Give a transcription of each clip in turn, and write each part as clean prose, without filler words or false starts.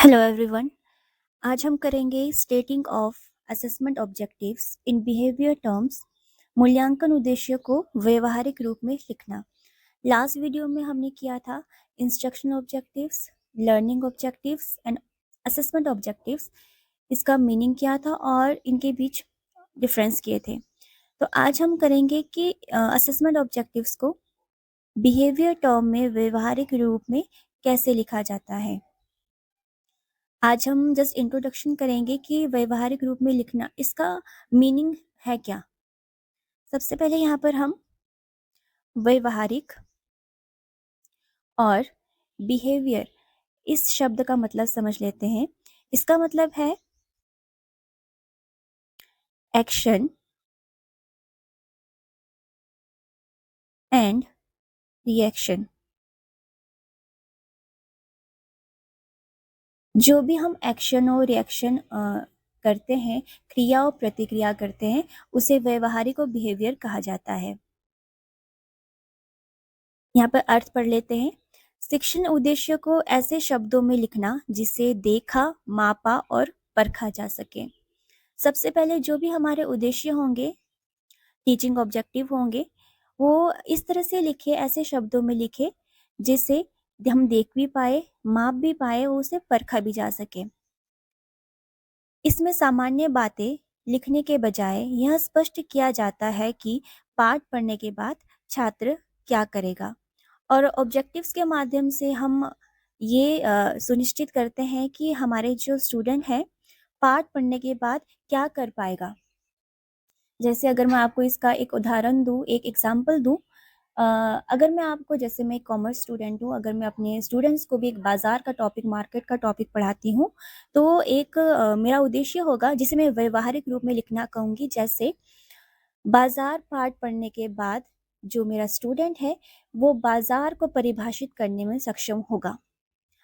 Hello everyone. आज हम करेंगे स्टेटिंग of assessment objectives in behaviour terms. मूल्यांकन उद्देश्य को व्यवहारिक रूप में लिखना। लास्ट वीडियो में हमने किया था instruction objectives, learning objectives and assessment objectives. इसका मीनिंग क्या था और इनके बीच डिफरेंस किए थे। तो आज हम करेंगे कि असेसमेंट ऑब्जेक्टिव्स को बिहेवियर टर्म में व्यवहारिक रूप में कैसे लिखा जाता है। आज हम जस्ट इंट्रोडक्शन करेंगे कि व्यवहारिक रूप में लिखना इसका मीनिंग है क्या। सबसे पहले यहाँ पर हम व्यवहारिक और बिहेवियर इस शब्द का मतलब समझ लेते हैं। इसका मतलब है एक्शन एंड रिएक्शन। जो भी हम एक्शन और रिएक्शन करते हैं, क्रिया और प्रतिक्रिया करते हैं, उसे व्यवहारिक और बिहेवियर कहा जाता है। यहाँ पर अर्थ पढ़ लेते हैं। शिक्षण उद्देश्य को ऐसे शब्दों में लिखना जिसे देखा, मापा और परखा जा सके। सबसे पहले जो भी हमारे उद्देश्य होंगे, टीचिंग ऑब्जेक्टिव होंगे, वो इस तरह से लिखे, ऐसे शब्दों में लिखे जिसे हम देख भी पाए, माप भी पाए और उसे परखा भी जा सके। इसमें सामान्य बातें लिखने के बजाय यह स्पष्ट किया जाता है कि पाठ पढ़ने के बाद छात्र क्या करेगा, और ऑब्जेक्टिव्स के माध्यम से हम ये सुनिश्चित करते हैं कि हमारे जो स्टूडेंट हैं पाठ पढ़ने के बाद क्या कर पाएगा। जैसे अगर मैं आपको इसका एक उदाहरण दूँ, एक एग्जांपल दूँ, अगर मैं आपको, जैसे मैं कॉमर्स स्टूडेंट हूँ, अगर मैं अपने स्टूडेंट्स को भी एक बाजार का टॉपिक, मार्केट का टॉपिक पढ़ाती हूँ, तो एक मेरा उद्देश्य होगा जिसे मैं व्यवहारिक रूप में लिखना कहूँगी। जैसे बाजार पाठ पढ़ने के बाद जो मेरा स्टूडेंट है वो बाजार को परिभाषित करने में सक्षम होगा।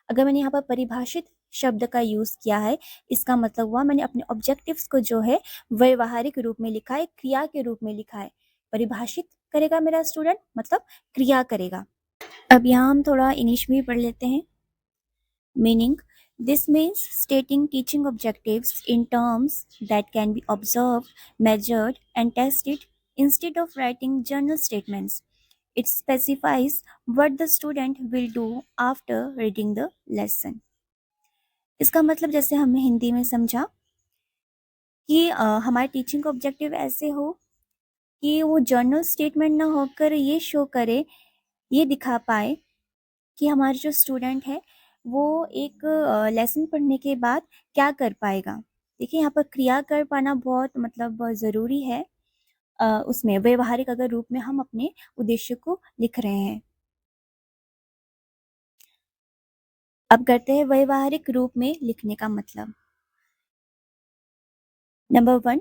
अगर मैंने यहाँ पर परिभाषित शब्द का यूज किया है, इसका मतलब हुआ मैंने अपने ऑब्जेक्टिव्स को जो है व्यवहारिक रूप में लिखा है, क्रिया के रूप में लिखा है। परिभाषित करेगा मेरा स्टूडेंट, मतलब क्रिया करेगा। अब यहाँ हम थोड़ा इंग्लिश में पढ़ लेते हैं। Meaning: this means stating teaching objectives in terms that can be observed, measured and tested instead of writing general statements. It specifies what the student will do after reading the lesson. इसका मतलब जैसे हमने हिंदी में समझा कि हमारे teaching objective ऐसे हो कि वो जर्नल स्टेटमेंट ना होकर ये शो करे, ये दिखा पाए कि हमारे जो स्टूडेंट है वो एक लेसन पढ़ने के बाद क्या कर पाएगा। देखिए यहाँ पर क्रिया कर पाना बहुत मतलब ज़रूरी है। उसमें व्यवहारिक अगर रूप में हम अपने उद्देश्य को लिख रहे हैं। अब करते हैं व्यवहारिक रूप में लिखने का मतलब। नंबर 1,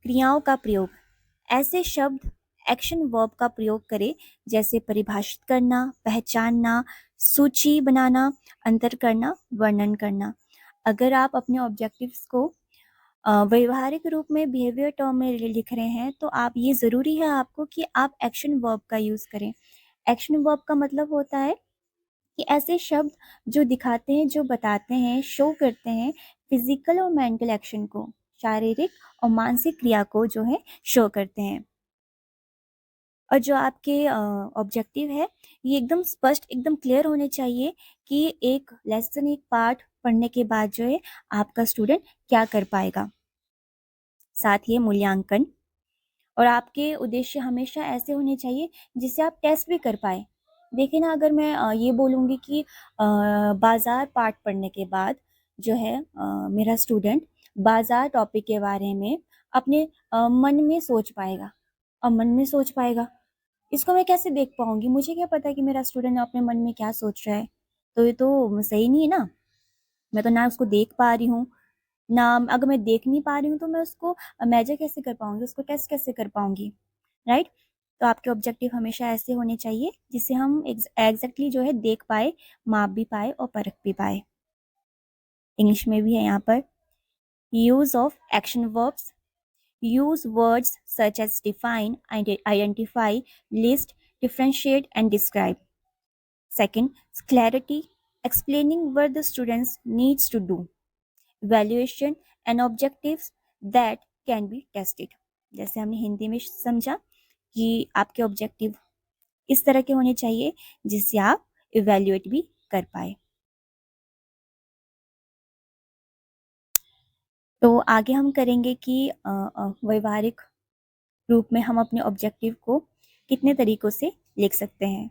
क्रियाओं का प्रयोग। ऐसे शब्द एक्शन वर्ब का प्रयोग करें, जैसे परिभाषित करना, पहचानना, सूची बनाना, अंतर करना, वर्णन करना। अगर आप अपने ऑब्जेक्टिव्स को व्यवहारिक रूप में बिहेवियर टर्म में लिख रहे हैं तो आप ये ज़रूरी है आपको कि आप एक्शन वर्ब का यूज़ करें। एक्शन वर्ब का मतलब होता है कि ऐसे शब्द जो दिखाते हैं, जो बताते हैं, शो करते हैं फिजिकल और मेंटल एक्शन को, शारीरिक और मानसिक क्रिया को जो है शो करते हैं। और जो आपके ऑब्जेक्टिव है ये एकदम स्पष्ट, एकदम क्लियर होने चाहिए कि एक लेसन, एक पार्ट पढ़ने के बाद जो है आपका स्टूडेंट क्या कर पाएगा। साथ ही मूल्यांकन, और आपके उद्देश्य हमेशा ऐसे होने चाहिए जिससे आप टेस्ट भी कर पाए। देखिए ना, अगर मैं ये बोलूँगी कि बाजार पाठ पढ़ने के बाद जो है मेरा स्टूडेंट बाजार टॉपिक के बारे में अपने मन में सोच पाएगा, और मन में सोच पाएगा, इसको मैं कैसे देख पाऊंगी? मुझे क्या पता कि मेरा स्टूडेंट अपने मन में क्या सोच रहा है? तो ये तो सही नहीं है ना। मैं तो ना उसको देख पा रही हूँ, ना अगर मैं देख नहीं पा रही हूँ तो मैं उसको मेजर कैसे कर पाऊंगी, उसको टेस्ट कैसे कर पाऊंगी, राइट? तो आपके ऑब्जेक्टिव हमेशा ऐसे होने चाहिए जिससे हम एग्जैक्टली जो है देख पाए, माप भी पाए और परख भी पाए। इंग्लिश में भी है यहाँ पर। Use of action verbs. use words such as define, identify, list, differentiate and describe. Second, clarity, explaining what the students needs to do, evaluation and objectives that can be tested। जैसे हमने हिंदी में समझा कि आपके ऑब्जेक्टिव इस तरह के होने चाहिए जिससे आप इवेल्युएट भी कर पाए। तो आगे हम करेंगे कि व्यवहारिक रूप में हम अपने ऑब्जेक्टिव को कितने तरीकों से लिख सकते हैं।